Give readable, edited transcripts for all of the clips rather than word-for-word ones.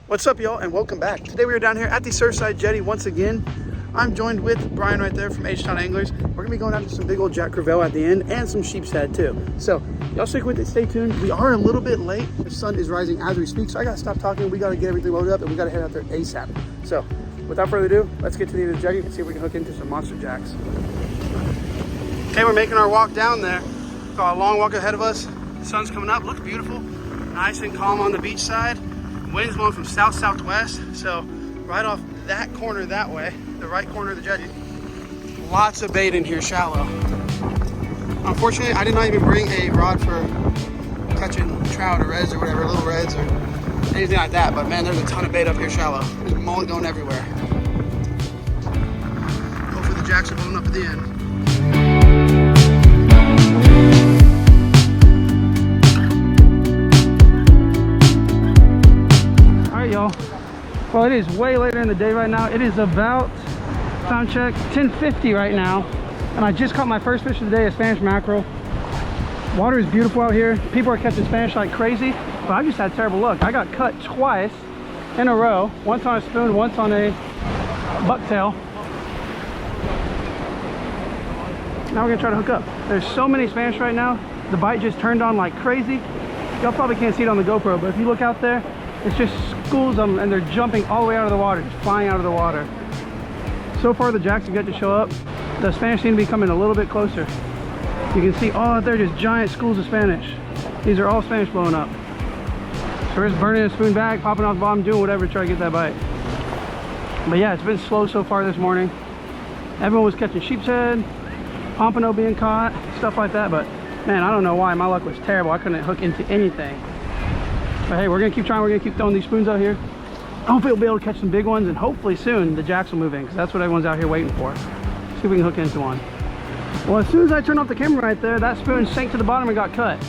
What's up, y'all, and welcome back. Today we are down here at the Surfside jetty once again. I'm joined with Brian right there from H-Town Anglers. We're gonna be going after some big old Jack Crevalle at the end and some sheep's head too. So y'all stick with it, stay tuned. We are a little bit late. The sun is rising as we speak, so I gotta stop talking. We gotta get everything loaded up and we gotta head out there ASAP. So without further ado, let's get to the end of the jetty and see if we can hook into some monster jacks. Okay, we're making our walk down there. Got a long walk ahead of us. The sun's coming up, looks beautiful. Nice and calm on the beach side. Wind's blowing from south-southwest, so right off that corner that way, the right corner of the jetty, lots of bait in here shallow. Unfortunately, I did not even bring a rod for catching trout or reds or whatever, little reds or anything like that, but man, there's a ton of bait up here shallow. There's mullet going everywhere. Hopefully the jacks are blowing up at the end. Y'all, well, it is way later in the day right now. It is about, time check, 10:50 right now, and I just caught my first fish of the day, a Spanish mackerel. Water is beautiful out here. People are catching Spanish like crazy, but I just had terrible luck. I got cut twice in a row, once on a spoon, once on a bucktail. Now we're gonna try to hook up. There's so many Spanish right now. The bite just turned on like crazy. Y'all probably can't see it on the GoPro, but if you look out there, it's just schools of them, and they're jumping all the way out of the water, just flying out of the water. So far the jacks have yet to show up. The Spanish seem to be coming a little bit closer. You can see all out there, just giant schools of Spanish. These are all Spanish blowing up. So we're just burning a spoon back, popping off the bottom, doing whatever to try to get that bite. But yeah, it's been slow so far this morning. Everyone was catching sheep's head, pompano being caught, stuff like that, but man, I don't know why. My luck was terrible. I couldn't hook into anything. But hey, we're gonna keep trying. We're gonna keep throwing these spoons out here. Hopefully we'll be able to catch some big ones, and hopefully soon the jacks will move in, because that's what everyone's out here waiting for. See if we can hook into one. Well, as soon as I turned off the camera right there, that spoon sank to the bottom and got cut.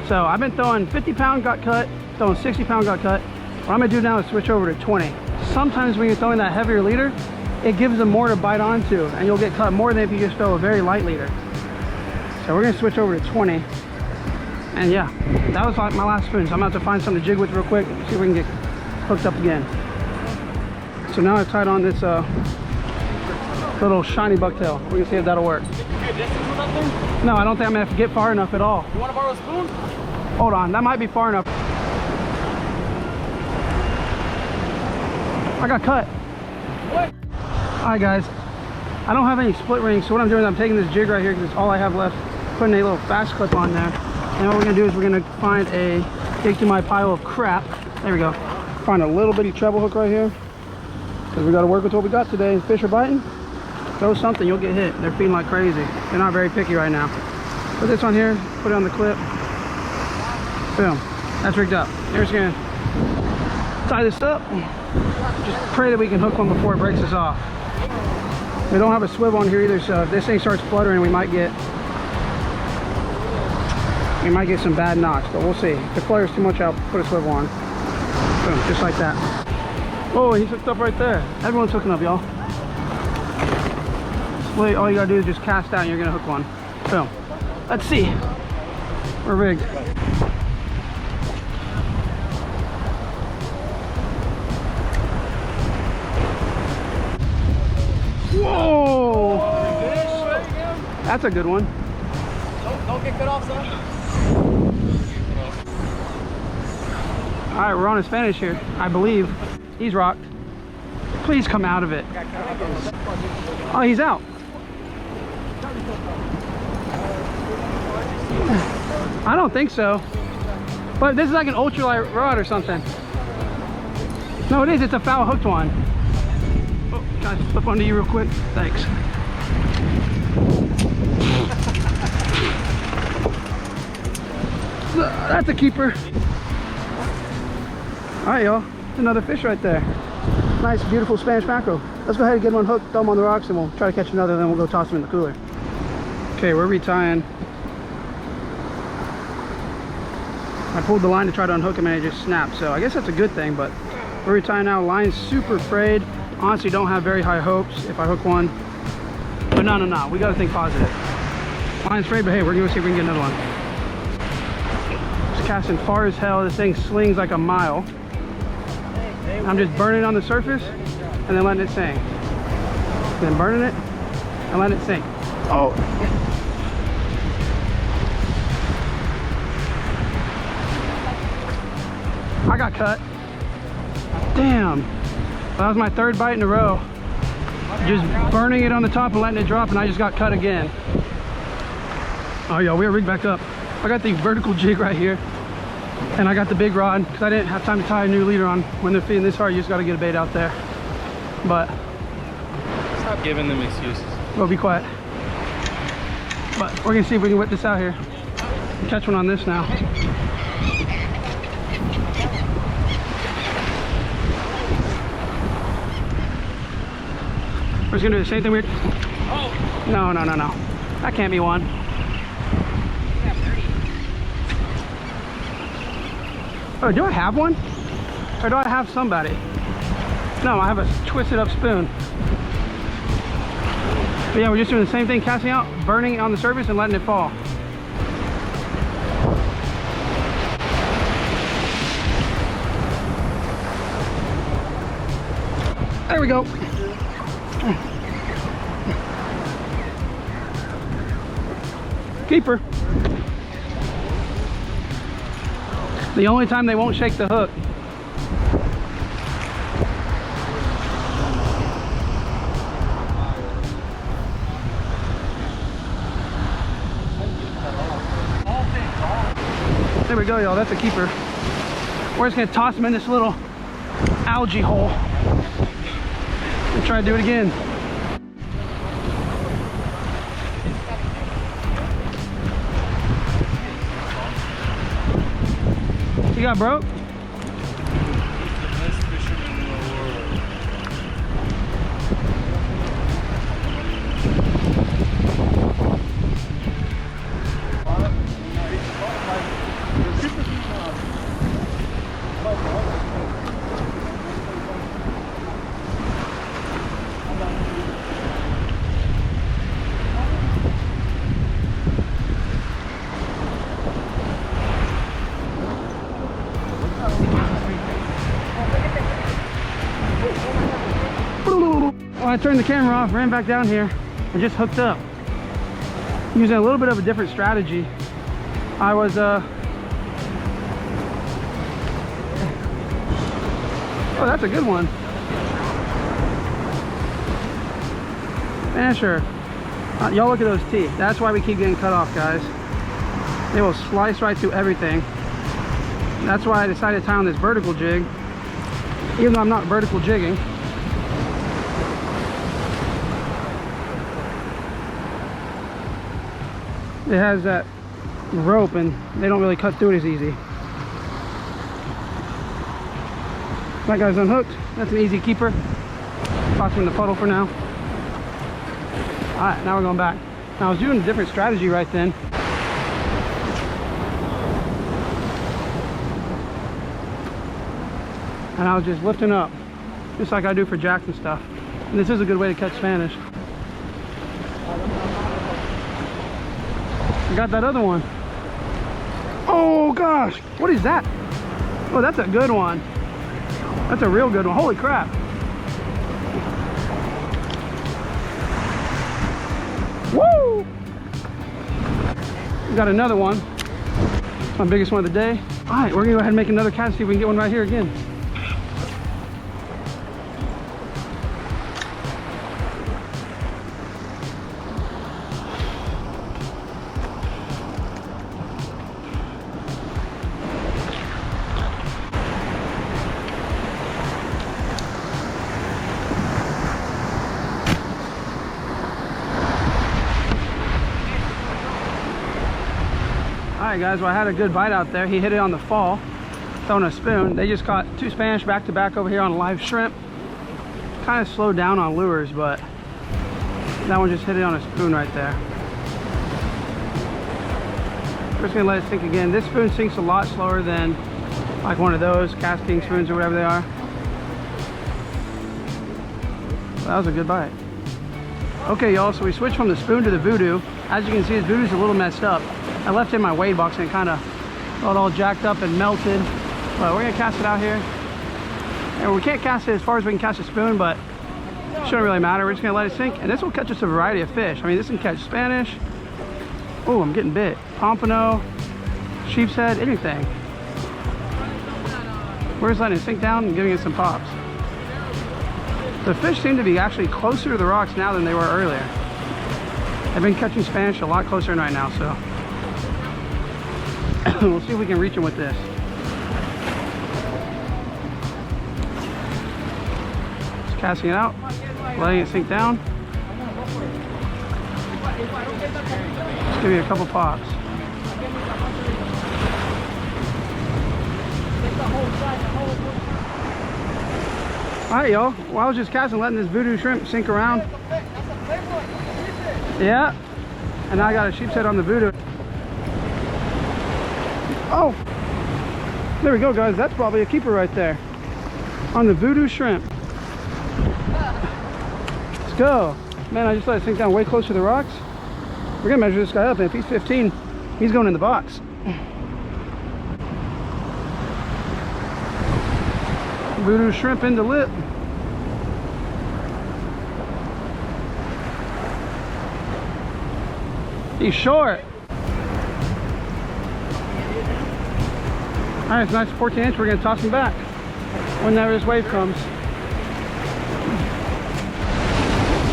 So I've been throwing 50-pound, got cut, throwing 60-pound, got cut. What I'm gonna do now is switch over to 20. Sometimes when you're throwing that heavier leader, it gives them more to bite onto, and you'll get cut more than if you just throw a very light leader. So we're gonna switch over to 20. And yeah, that was like my last spoon, so I'm about to find something to jig with real quick and see if we can get hooked up again. So now I've tied on this little shiny bucktail. We're gonna see if that'll work. No, I don't think I'm gonna have to get far enough at all. You wanna borrow a spoon? Hold on, that might be far enough. I got cut. What? Alright guys, I don't have any split rings, so what I'm doing is I'm taking this jig right here because it's all I have left, putting a little fast clip on there. And what we're gonna do is we're gonna find a, dig through my pile of crap. There we go. Find a little bitty treble hook right here, because we gotta work with what we got today. Fish are biting, throw something, you'll get hit. They're feeding like crazy. They're not very picky right now. Put this on here, put it on the clip. Boom, that's rigged up. We're just gonna tie this up. Just pray that we can hook one before it breaks us off. We don't have a swivel on here either, so if this thing starts fluttering, we might get some bad knocks, but we'll see. If it flares too much, I'll put a swivel on. Boom, just like that. Oh, he's hooked up right there. Everyone's hooking up, y'all. Wait, all you gotta do is just cast out and you're gonna hook one. Boom. Let's see. We're rigged. Whoa! That's a good one. Don't get cut off, son. All right, we're on a Spanish here, I believe. He's rocked. Please come out of it. Oh, he's out. I don't think so. But this is like an ultralight rod or something. No, it is. It's a foul hooked one. Oh, can I flip onto you real quick? Thanks. That's a keeper. All right, y'all. It's another fish right there. Nice, beautiful Spanish mackerel. Let's go ahead and get one hooked, throw them on the rocks, and we'll try to catch another, then we'll go toss them in the cooler. Okay, we're retying. I pulled the line to try to unhook him and it just snapped, so I guess that's a good thing, but we're retying now. Line's super frayed. Honestly, don't have very high hopes if I hook one. But no, we gotta think positive. Line's frayed, but hey, we're gonna see if we can get another one. Just casting far as hell. This thing slings like a mile. I'm just burning it on the surface and then letting it sink. Then burning it and letting it sink. Oh. I got cut. Damn. That was my third bite in a row. Just burning it on the top and letting it drop, and I just got cut again. Oh, yo, we're rigged back up. I got the vertical jig right here, and I got the big rod because I didn't have time to tie a new leader on. When they're feeding this hard, you just got to get a bait out there. But stop giving them excuses. We'll be quiet. But we're gonna see if we can whip this out here. Catch one on this now. We're just gonna do the same thing weird. Oh! No. That can't be one. Oh, do I have one? Or do I have somebody? No, I have a twisted up spoon. But yeah, we're just doing the same thing, casting out, burning it on the surface and letting it fall. There we go. Keeper. The only time they won't shake the hook. There we go, y'all. That's a keeper. We're just gonna toss him in this little algae hole and try to do it again. You got broke? I turned the camera off, ran back down here, and just hooked up. Using a little bit of a different strategy. I was, oh, that's a good one. Yeah, sure. Y'all look at those teeth. That's why we keep getting cut off, guys. They will slice right through everything. That's why I decided to tie on this vertical jig, even though I'm not vertical jigging. It has that rope and they don't really cut through it as easy. That guy's unhooked. That's an easy keeper. Toss him in the puddle for now. Alright, now we're going back. Now I was doing a different strategy right then. And I was just lifting up, just like I do for jacks and stuff. And this is a good way to catch Spanish. I got that other one. Oh gosh, what is that? Oh, that's a good one. That's a real good one. Holy crap. Woo! We got another one. My biggest one of the day. All right, we're gonna go ahead and make another cast, see if we can get one right here again. Alright guys, well I had a good bite out there. He hit it on the fall, throwing a spoon. They just caught two Spanish back to back over here on live shrimp. Kind of slowed down on lures, but that one just hit it on a spoon right there. We're just gonna let it sink again. This spoon sinks a lot slower than like one of those casting spoons or whatever they are. But that was a good bite. Okay y'all, so we switched from the spoon to the voodoo. As you can see, his voodoo's a little messed up. I left it in my weigh box and it kind of got all jacked up and melted. But we're gonna cast it out here. And we can't cast it as far as we can cast a spoon, but it shouldn't really matter. We're just gonna let it sink, and this will catch us a variety of fish. I mean, this can catch Spanish. Oh, I'm getting bit. Pompano, sheep's head, anything. We're just letting it sink down and giving it some pops. The fish seem to be actually closer to the rocks now than they were earlier. I've been catching Spanish a lot closer in right now, so we'll see if we can reach them with this. Just casting it out, letting it sink down. Just give me a couple pops. Alright, y'all. Well, I was just casting, letting this voodoo shrimp sink around. Yeah. And now I got a sheep's head on the voodoo. Oh! There we go, guys. That's probably a keeper right there. On the voodoo shrimp. Let's go. Man, I just let it sink down way close to the rocks. We're going to measure this guy up, and if he's 15, he's going in the box. Voodoo shrimp into lip. He's short. Alright, it's nice 14-inch. We're going to toss him back whenever this wave comes.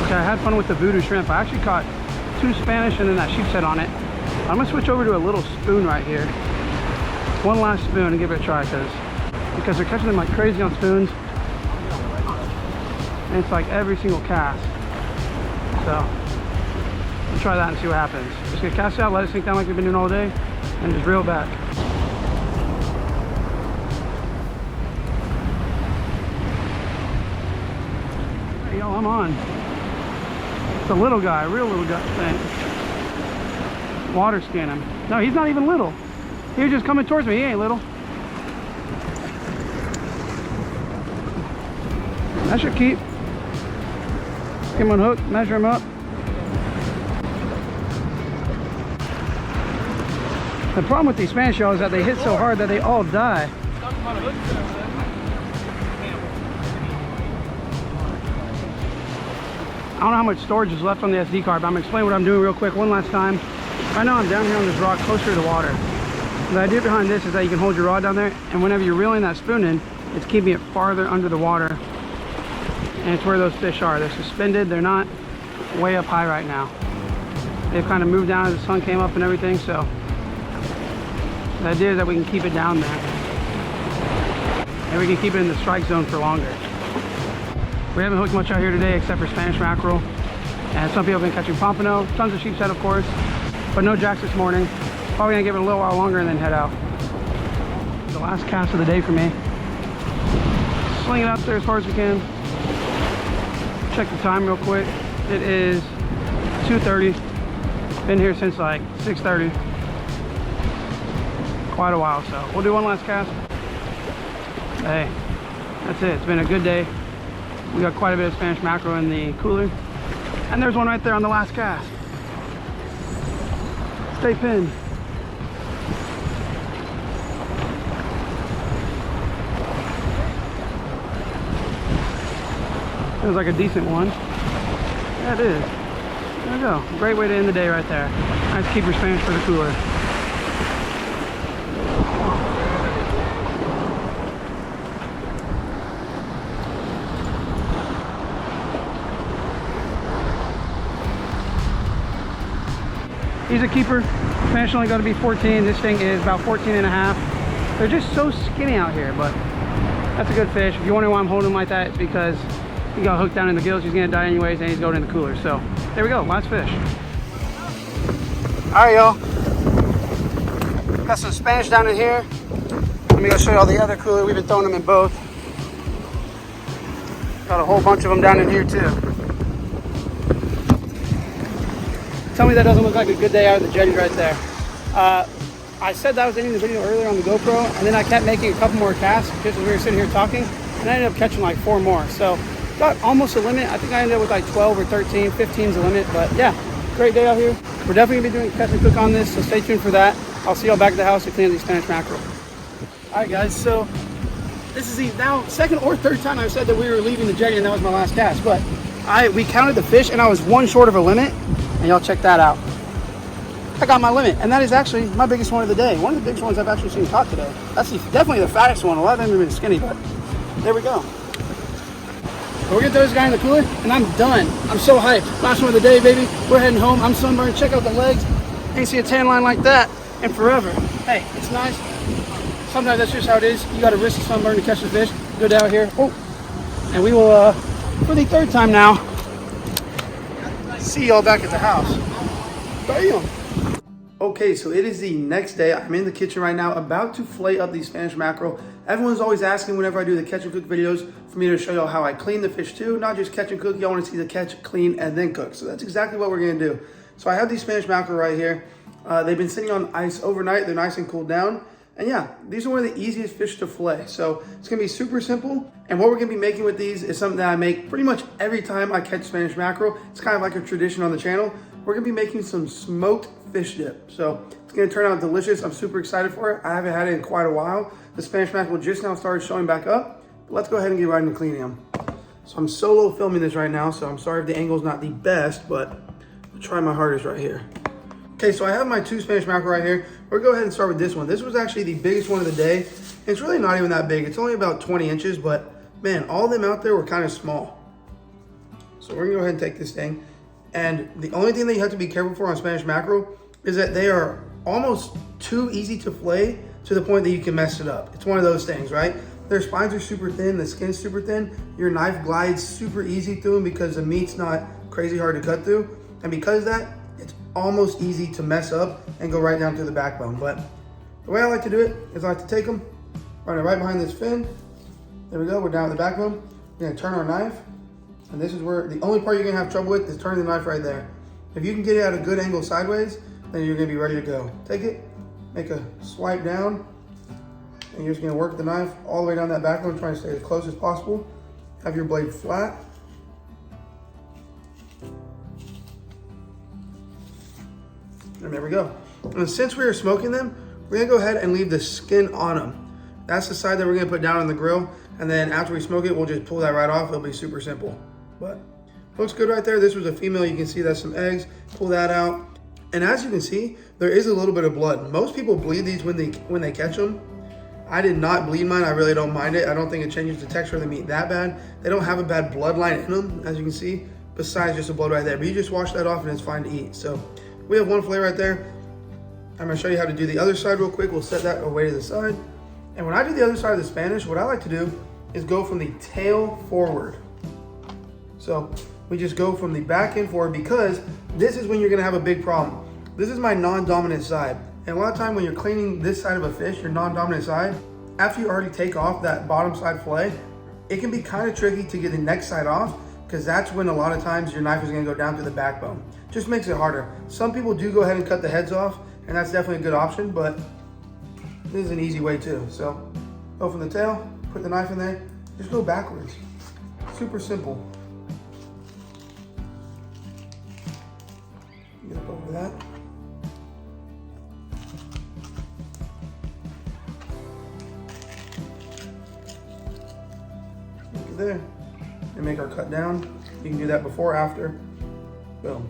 Okay, I had fun with the voodoo shrimp. I actually caught 2 Spanish and then that sheep's head on it. I'm going to switch over to a little spoon right here. One last spoon and give it a try, because they're catching them like crazy on spoons, and it's like every single cast. So we'll try that and see what happens. Just gonna cast it out, let it sink down like we've been doing all day, and just reel back. Hey, yo, I'm on. It's a little guy, a real little guy thing. Water scan him. No, he's not even little. He was just coming towards me. He ain't little. That should keep. Get him on hook, measure him up. The problem with these Spanish, y'all, is that they hit so hard that they all die. I don't know how much storage is left on the SD card, but I'm gonna explain what I'm doing real quick one last time. Right now I'm down here on this rock closer to the water. The idea behind this is that you can hold your rod down there, and whenever you're reeling that spoon in, it's keeping it farther under the water. And it's where those fish are. They're suspended. They're not way up high right now. They've kind of moved down as the sun came up and everything. So the idea is that we can keep it down there. And we can keep it in the strike zone for longer. We haven't hooked much out here today except for Spanish mackerel. And some people have been catching pompano. Tons of sheep's head, of course. But no jacks this morning. Probably going to give it a little while longer and then head out. The last cast of the day for me. Sling it out there as far as we can. Check the time real quick. It is 2:30. Been here since like 6:30. Quite a while, so we'll do one last cast. Hey, that's it. It's been a good day. We got quite a bit of Spanish mackerel in the cooler. And there's one right there on the last cast. Stay pinned. Feels like a decent one. Yeah, it is. There we go. Great way to end the day right there. Nice keeper Spanish for the cooler. He's a keeper. Spanish only got to be 14. This thing is about 14 and a half. They're just so skinny out here, but that's a good fish. If you wonder why I'm holding him like that, it's because he got hooked down in the gills. He's gonna die anyways, and he's going in the cooler. So there we go, last fish. All right, y'all. Got some Spanish down in here. Let me go show you all the other cooler. We've been throwing them in both. Got a whole bunch of them down in here too. Tell me that doesn't look like a good day out of the jetty right there. I said that was ending the video earlier on the GoPro, and then I kept making a couple more casts just as we were sitting here talking, and I ended up catching like 4 more. So got almost a limit. I think I ended up with like 12 or 13. 15's the limit, but yeah, great day out here. We're definitely gonna be doing catch and cook on this, so stay tuned for that. I'll see y'all back at the house to clean up these Spanish mackerel. All right, guys. So This is the now second or third time I've said that we were leaving the jetty and that was my last cast, but we counted the fish and I was one short of a limit, and y'all check that out. I got my limit, and that is actually my biggest one of the day. One of the biggest ones I've actually seen caught today. That's definitely the fattest one. A lot of them have been skinny, but there we go. We're gonna throw this guy in the cooler, and I'm done. I'm so hyped. Last one of the day, baby. We're heading home. I'm sunburned. Check out the legs. Ain't see a tan line like that in forever. Hey, it's nice. Sometimes that's just how it is. You gotta risk the sunburn to catch the fish. Go down here. Oh, and we will, for the third time now, see y'all back at the house. Bam. Okay, so it is the next day. I'm in the kitchen right now, about to fillet up these Spanish mackerel. Everyone's always asking whenever I do the catch and cook videos for me to show y'all how I clean the fish too, not just catch and cook. Y'all want to see the catch, clean, and then cook. So that's exactly what we're gonna do. So I have these Spanish mackerel right here. They've been sitting on ice overnight. They're nice and cooled down. And yeah, these are one of the easiest fish to fillet. So it's gonna be super simple. And what we're gonna be making with these is something that I make pretty much every time I catch Spanish mackerel. It's kind of like a tradition on the channel. We're gonna be making some smoked fish dip. So it's gonna turn out delicious. I'm super excited for it. I haven't had it in quite a while. The Spanish mackerel just now started showing back up. But let's go ahead and get right into cleaning them. So I'm solo filming this right now, so I'm sorry if the angle's not the best, but I'll try my hardest right here. Okay, so I have my 2 Spanish mackerel right here. We'll go ahead and start with this one. This was actually the biggest one of the day. It's really not even that big. It's only about 20 inches, but man, all of them out there were kind of small. So we're gonna go ahead and take this thing. And the only thing that you have to be careful for on Spanish mackerel is that they are almost too easy to fillet to the point that you can mess it up. It's one of those things, right? Their spines are super thin, the skin's super thin. Your knife glides super easy through them because the meat's not crazy hard to cut through. And because of that, it's almost easy to mess up and go right down to the backbone. But the way I like to do it is I like to take them, run it right behind this fin. There we go, we're down at the backbone. We're gonna turn our knife. And this is where the only part you're gonna have trouble with is turning the knife right there. If you can get it at a good angle sideways, then you're gonna be ready to go. Take it, make a swipe down, and you're just gonna work the knife all the way down that backbone, trying to stay as close as possible. Have your blade flat. And there we go. And since we are smoking them, we're gonna go ahead and leave the skin on them. That's the side that we're gonna put down on the grill. And then after we smoke it, we'll just pull that right off. It'll be super simple. But looks good right there. This was a female. You can see that's some eggs. Pull that out. And as you can see, there is a little bit of blood. Most people bleed these when they catch them. I did not bleed mine. I really don't mind it. I don't think it changes the texture of the meat that bad. They don't have a bad bloodline in them, as you can see, besides just the blood right there. But you just wash that off and it's fine to eat. So we have one fillet right there. I'm gonna show you how to do the other side real quick. We'll set that away to the side. And when I do the other side of the Spanish, what I like to do is go from the tail forward. So we just go from the back end forward, because this is when you're gonna have a big problem. This is my non-dominant side. And a lot of time when you're cleaning this side of a fish, your non-dominant side, after you already take off that bottom side fillet, it can be kind of tricky to get the next side off, because that's when a lot of times your knife is gonna go down to the backbone. Just makes it harder. Some people do go ahead and cut the heads off, and that's definitely a good option, but this is an easy way too. So go from the tail, put the knife in there, just go backwards. Super simple. Get up over that. Look at there. And make our cut down. You can do that before or after. Boom.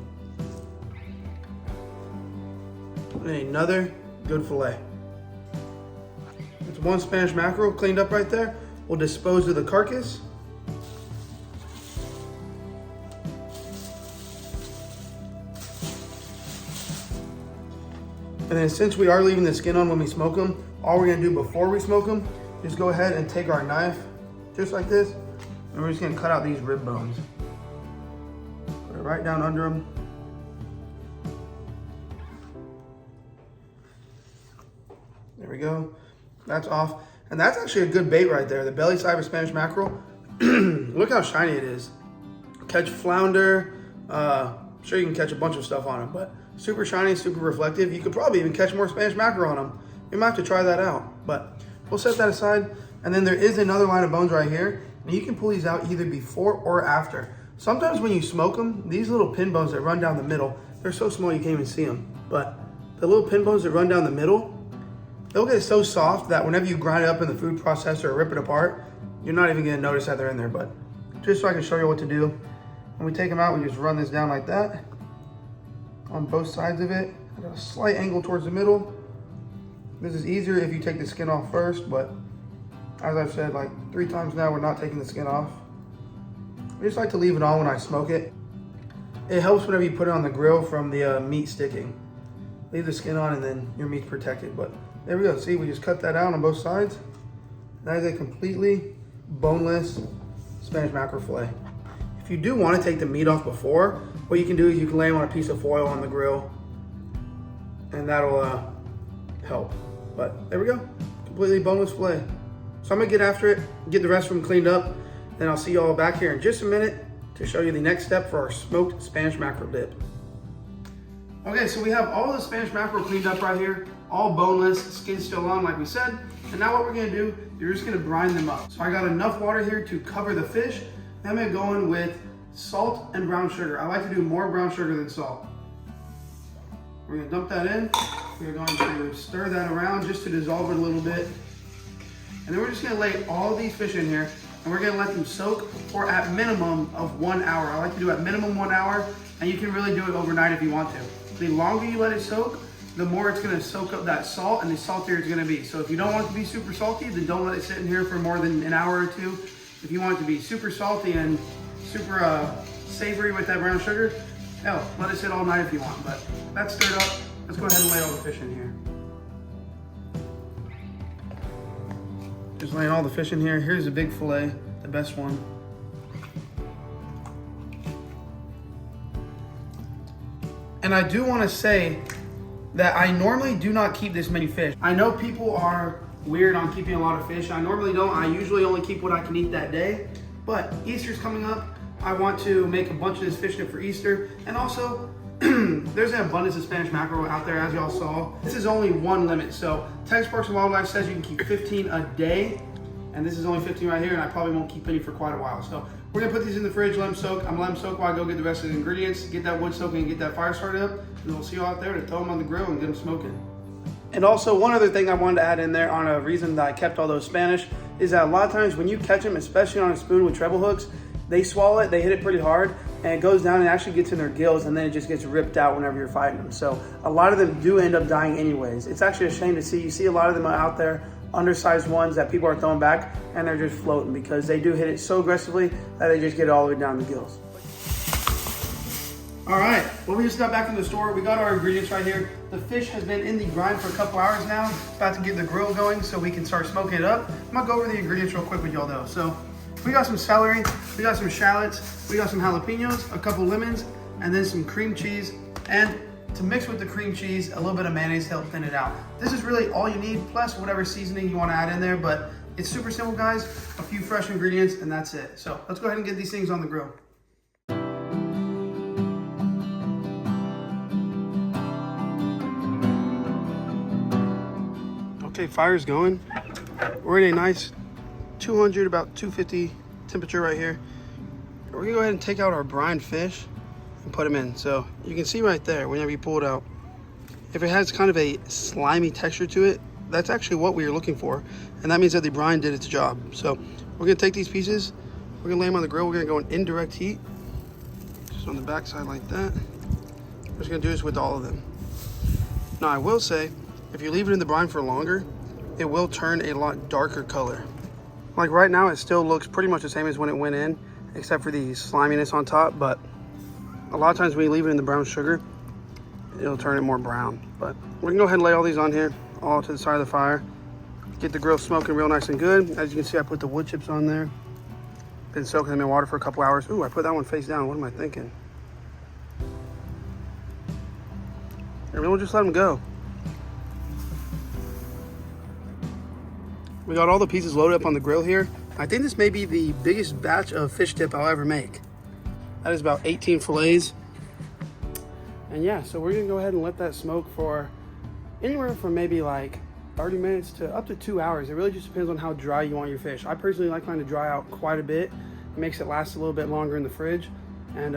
And another good fillet. It's one Spanish mackerel cleaned up right there. We'll dispose of the carcass. And then since we are leaving the skin on when we smoke them, all we're gonna do before we smoke them is go ahead and take our knife, just like this, and we're just gonna cut out these rib bones. Put it right down under them. There we go. That's off. And that's actually a good bait right there. The belly side of Spanish mackerel. Look how shiny it is. Catch flounder. Sure, you can catch a bunch of stuff on them, but super shiny, super reflective. You could probably even catch more Spanish mackerel on them. We might have to try that out, but we'll set that aside. And then there is another line of bones right here, and you can pull these out either before or after. Sometimes when you smoke them, these little pin bones that run down the middle, they're so small you can't even see them. But the little pin bones that run down the middle, they'll get so soft that whenever you grind it up in the food processor or rip it apart, you're not even gonna notice that they're in there. But just so I can show you what to do, when we take them out, we just run this down like that on both sides of it at a slight angle towards the middle. This is easier if you take the skin off first, but as I've said like 3 times now, we're not taking the skin off. I just like to leave it on when I smoke it. It helps whenever you put it on the grill from the meat sticking. Leave the skin on and then your meat's protected. But there we go. See, we just cut that out on both sides. That is a completely boneless Spanish mackerel fillet. If you do want to take the meat off before, what you can do is you can lay them on a piece of foil on the grill, and that'll help. But there we go, completely boneless fillet. So I'm gonna get after it, get the rest of them cleaned up, then I'll see y'all back here in just a minute to show you the next step for our smoked Spanish mackerel dip. Okay, so we have all the Spanish mackerel cleaned up right here, all boneless, skin still on like we said. And now what we're gonna do, you're just gonna brine them up. So I got enough water here to cover the fish. Then I'm gonna go in with salt and brown sugar. I like to do more brown sugar than salt. We're gonna dump that in. We're going to stir that around just to dissolve it a little bit. And then we're just gonna lay all these fish in here and we're gonna let them soak for at minimum of 1 hour. I like to do at minimum 1 hour, and you can really do it overnight if you want to. The longer you let it soak, the more it's gonna soak up that salt and the saltier it's gonna be. So if you don't want it to be super salty, then don't let it sit in here for more than an hour or two. If you want it to be super salty and super savory with that brown sugar, hell, let it sit all night if you want. But that's stirred up. Let's go ahead and lay all the fish in here. Just laying all the fish in here. Here's the big fillet, the best one. And I do want to say that I normally do not keep this many fish. I know people are weird on keeping a lot of fish. I normally don't. I usually only keep what I can eat that day. But Easter's coming up. I want to make a bunch of this fish dip for Easter. And also, there's an abundance of Spanish mackerel out there, as y'all saw. This is only one limit. So Texas Parks and Wildlife says you can keep 15 a day. And this is only 15 right here, and I probably won't keep any for quite a while. So we're gonna put these in the fridge, let them soak. I'm gonna let them soak while I go get the rest of the ingredients, get that wood soaking and get that fire started up. And we'll see you out there to throw them on the grill and get them smoking. And also one other thing I wanted to add in there on a reason that I kept all those Spanish is that a lot of times when you catch them, especially on a spoon with treble hooks, they swallow it, they hit it pretty hard, and it goes down and actually gets in their gills, and then it just gets ripped out whenever you're fighting them. So a lot of them do end up dying anyways. It's actually a shame to see. You see a lot of them out there, undersized ones that people are throwing back, and they're just floating because they do hit it so aggressively that they just get it all the way down the gills. All right, well, we just got back from the store. We got our ingredients right here. The fish has been in the brine for a couple hours now. It's about to get the grill going so we can start smoking it up. I'm gonna go over the ingredients real quick with y'all though. So we got some celery, we got some shallots, we got some jalapenos, a couple lemons, and then some cream cheese. And to mix with the cream cheese, a little bit of mayonnaise to help thin it out. This is really all you need, plus whatever seasoning you wanna add in there, but it's super simple, guys. A few fresh ingredients and that's it. So let's go ahead and get these things on the grill. Okay, fire's going. We're in a nice 200, about 250 temperature right here. We're gonna go ahead and take out our brined fish and put them in. So you can see right there, whenever you pull it out, if it has kind of a slimy texture to it, that's actually what we were looking for. And that means that the brine did its job. So we're gonna take these pieces, we're gonna lay them on the grill. We're gonna go in indirect heat, just on the back side like that. We're just gonna do this with all of them. Now I will say, if you leave it in the brine for longer, it will turn a lot darker color. Like right now, it still looks pretty much the same as when it went in, except for the sliminess on top, but a lot of times when you leave it in the brown sugar, it'll turn it more brown. But we're gonna go ahead and lay all these on here, all to the side of the fire. Get the grill smoking real nice and good. As you can see, I put the wood chips on there. Been soaking them in water for a couple hours. Ooh, I put that one face down. What am I thinking? And we'll just let them go. We got all the pieces loaded up on the grill here. I think this may be the biggest batch of fish dip I'll ever make. That is about 18 fillets. And yeah, so we're gonna go ahead and let that smoke for anywhere from maybe like 30 minutes to up to 2 hours. It really just depends on how dry you want your fish. I personally like mine to dry out quite a bit. It makes it last a little bit longer in the fridge, and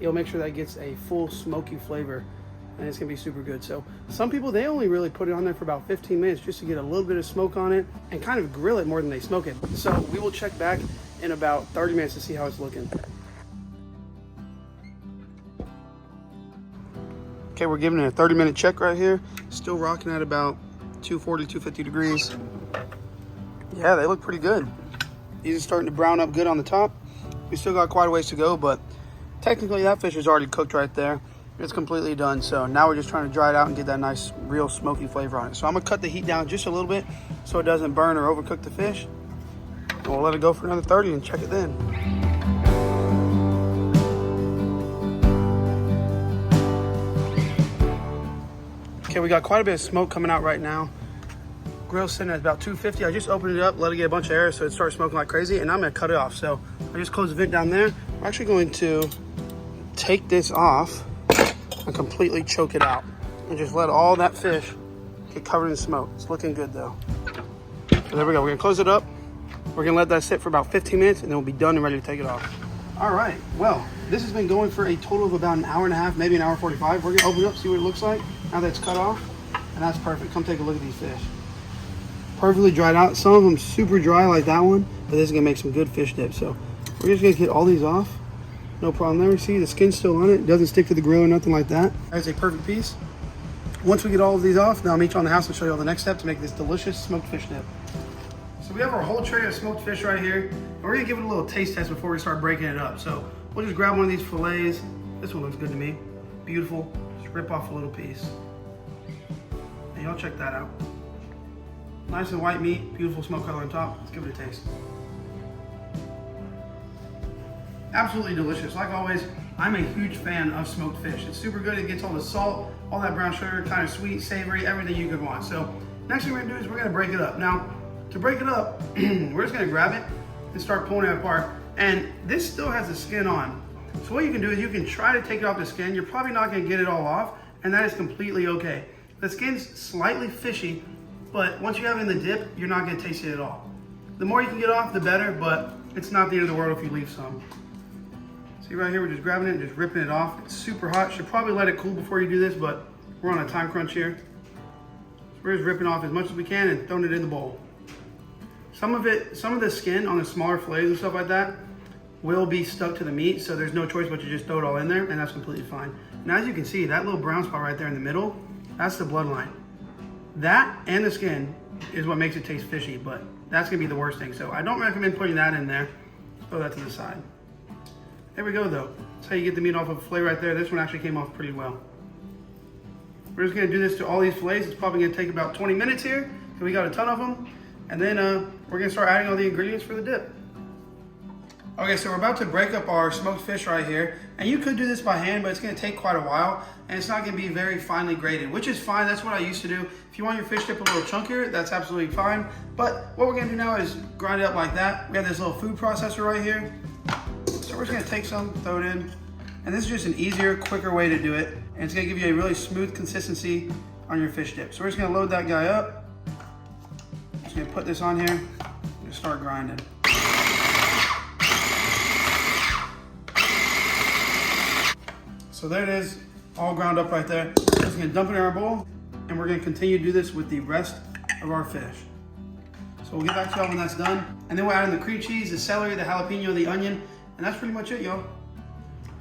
it'll make sure that it gets a full smoky flavor. and it's gonna be super good. So some people, they only really put it on there for about 15 minutes just to get a little bit of smoke on it and kind of grill it more than they smoke it. So we will check back in about 30 minutes to see how it's looking. Okay, we're giving it a 30-minute check right here. Still rocking at about 240, 250 degrees. Yeah, they look pretty good. These are starting to brown up good on the top. We still got quite a ways to go, but technically that fish is already cooked right there. It's completely done. So now we're just trying to dry it out and get that nice, real smoky flavor on it. So I'm gonna cut the heat down just a little bit so it doesn't burn or overcook the fish. And we'll let it go for another 30 and check it then. Okay, we got quite a bit of smoke coming out right now. Grill's sitting at about 250. I just opened it up, let it get a bunch of air so it starts smoking like crazy, and I'm gonna cut it off. So I just closed the vent down there. I'm actually going to take this off and completely choke it out and just let all that fish get covered in smoke. It's looking good though. So there we go, we're gonna close it up. We're gonna let that sit for about 15 minutes and then we'll be done and ready to take it off. All right, well, this has been going for a total of about an hour and a half, maybe an hour 45. We're gonna open it up, see what it looks like now that it's cut off, and that's perfect. Come take a look at these fish. Perfectly dried out. Some of them super dry like that one, but this is gonna make some good fish dip. So we're just gonna get all these off. No problem there. See, the skin's still on it. It doesn't stick to the grill or nothing like that. That's a perfect piece. Once we get all of these off, now I'll meet you on the house and show you all the next step to make this delicious smoked fish dip. So we have our whole tray of smoked fish right here. And we're gonna give it a little taste test before we start breaking it up. So we'll just grab one of these fillets. This one looks good to me. Beautiful. Just rip off a little piece. And y'all check that out. Nice and white meat, beautiful smoke color on top. Let's give it a taste. Absolutely delicious. Like always, I'm a huge fan of smoked fish. It's super good. It gets all the salt, all that brown sugar, kind of sweet, savory, everything you could want. So next thing we're gonna do is we're gonna break it up. Now, to break it up, we're just gonna grab it and start pulling it apart. And this still has the skin on. So what you can do is you can try to take it off the skin. You're probably not gonna get it all off, and that is completely okay. The skin's slightly fishy, but once you have it in the dip, you're not gonna taste it at all. The more you can get off, the better, but it's not the end of the world if you leave some. See right here, we're just grabbing it and just ripping it off. It's super hot. Should probably let it cool before you do this, but we're on a time crunch here. So we're just ripping off as much as we can and throwing it in the bowl. Some of the skin on the smaller fillets and stuff like that will be stuck to the meat, so there's no choice but to just throw it all in there, and that's completely fine. Now, as you can see, that little brown spot right there in the middle, that's the bloodline. That and the skin is what makes it taste fishy, but that's gonna be the worst thing. So I don't recommend putting that in there. Throw that to the side. There we go though. That's how you get the meat off of a fillet right there. This one actually came off pretty well. We're just gonna do this to all these fillets. It's probably gonna take about 20 minutes here, because we got a ton of them. And then we're gonna start adding all the ingredients for the dip. Okay, so we're about to break up our smoked fish right here. And you could do this by hand, but it's gonna take quite a while. And it's not gonna be very finely grated, which is fine. That's what I used to do. If you want your fish dip a little chunkier, that's absolutely fine. But what we're gonna do now is grind it up like that. We have this little food processor right here. So we're just gonna take some, throw it in. And this is just an easier, quicker way to do it. And it's gonna give you a really smooth consistency on your fish dip. So we're just gonna load that guy up. Just gonna put this on here and start grinding. So there it is, all ground up right there. Just gonna dump it in our bowl, and we're gonna continue to do this with the rest of our fish. So we'll get back to y'all when that's done. And then we'll add in the cream cheese, the celery, the jalapeno, the onion, and that's pretty much it, y'all. All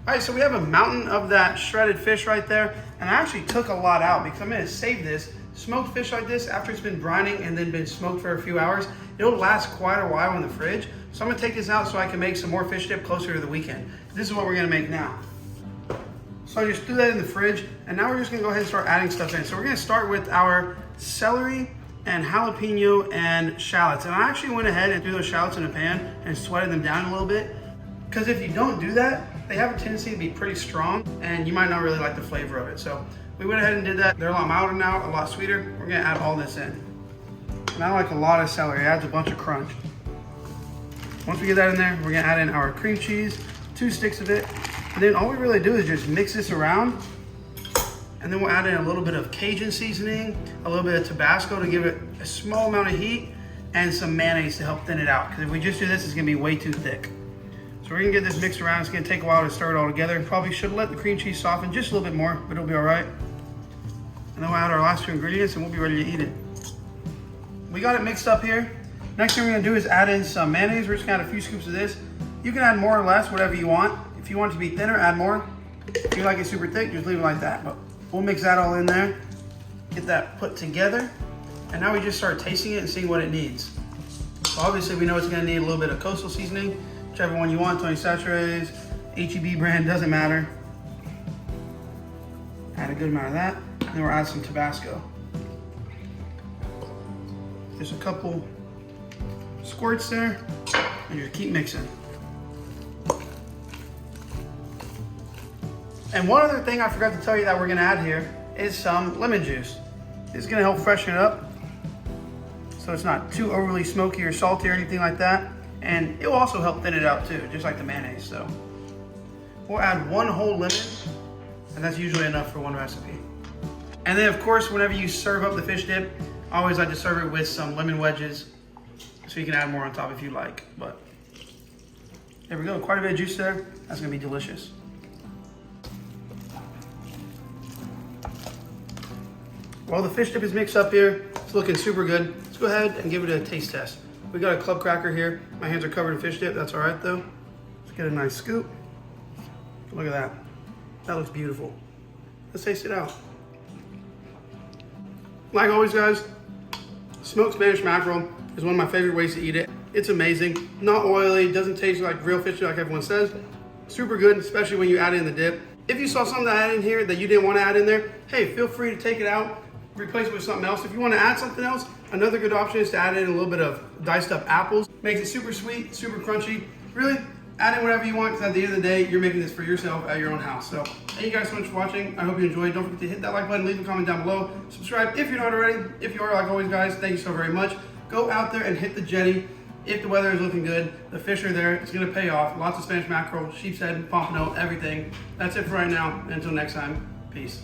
right, so we have a mountain of that shredded fish right there, and I actually took a lot out because I'm gonna save this. Smoked fish like this, after it's been brining and then been smoked for a few hours, it'll last quite a while in the fridge. So I'm gonna take this out so I can make some more fish dip closer to the weekend. This is what we're gonna make now. So I just threw that in the fridge, and now we're just gonna go ahead and start adding stuff in. So we're gonna start with our celery and jalapeno and shallots. And I actually went ahead and threw those shallots in a pan and sweated them down a little bit. Because if you don't do that, they have a tendency to be pretty strong, and you might not really like the flavor of it. So we went ahead and did that. They're a lot milder now, a lot sweeter. We're gonna add all this in. And I like a lot of celery, it adds a bunch of crunch. Once we get that in there, we're gonna add in our cream cheese, 2 sticks of it. And then all we really do is just mix this around, and then we'll add in a little bit of Cajun seasoning, a little bit of Tabasco to give it a small amount of heat, and some mayonnaise to help thin it out. Because if we just do this, it's gonna be way too thick. So we're gonna get this mixed around. It's gonna take a while to stir it all together. Probably should let the cream cheese soften just a little bit more, but it'll be all right. And then we'll add our last 2 ingredients and we'll be ready to eat it. We got it mixed up here. Next thing we're gonna do is add in some mayonnaise. We're just gonna add a few scoops of this. You can add more or less, whatever you want. If you want it to be thinner, add more. If you like it super thick, just leave it like that. But we'll mix that all in there, get that put together. And now we just start tasting it and seeing what it needs. So obviously we know it's gonna need a little bit of coastal seasoning, whichever one you want, Tony Chachere's, HEB brand, doesn't matter. Add a good amount of that. And then we'll add some Tabasco. Just a couple squirts there, and just keep mixing. And one other thing I forgot to tell you that we're gonna add here is some lemon juice. It's gonna help freshen it up so it's not too overly smoky or salty or anything like that. And it will also help thin it out too, just like the mayonnaise. So we'll add 1 whole lemon, and that's usually enough for one recipe. And then of course, whenever you serve up the fish dip, I always like to serve it with some lemon wedges, so you can add more on top if you like. But there we go, quite a bit of juice there. That's gonna be delicious. While the fish dip is mixed up here, it's looking super good. Let's go ahead and give it a taste test. We got a club cracker here. My hands are covered in fish dip, that's all right though. Let's get a nice scoop. Look at that. That looks beautiful. Let's taste it out. Like always guys, smoked Spanish mackerel is one of my favorite ways to eat it. It's amazing, not oily, doesn't taste like real fish like everyone says. Super good, especially when you add it in the dip. If you saw something to add in here that you didn't want to add in there, hey, feel free to take it out, replace it with something else. If you want to add something else, another good option is to add in a little bit of diced up apples. Makes it super sweet, super crunchy. Really, add in whatever you want, because at the end of the day, you're making this for yourself at your own house. So thank you guys so much for watching. I hope you enjoyed. Don't forget to hit that like button, leave a comment down below. Subscribe if you're not already. If you are, like always guys, thank you so very much. Go out there and hit the jetty. If the weather is looking good, the fish are there, it's gonna pay off. Lots of Spanish mackerel, sheep's head, pompano, everything. That's it for right now. Until next time, peace.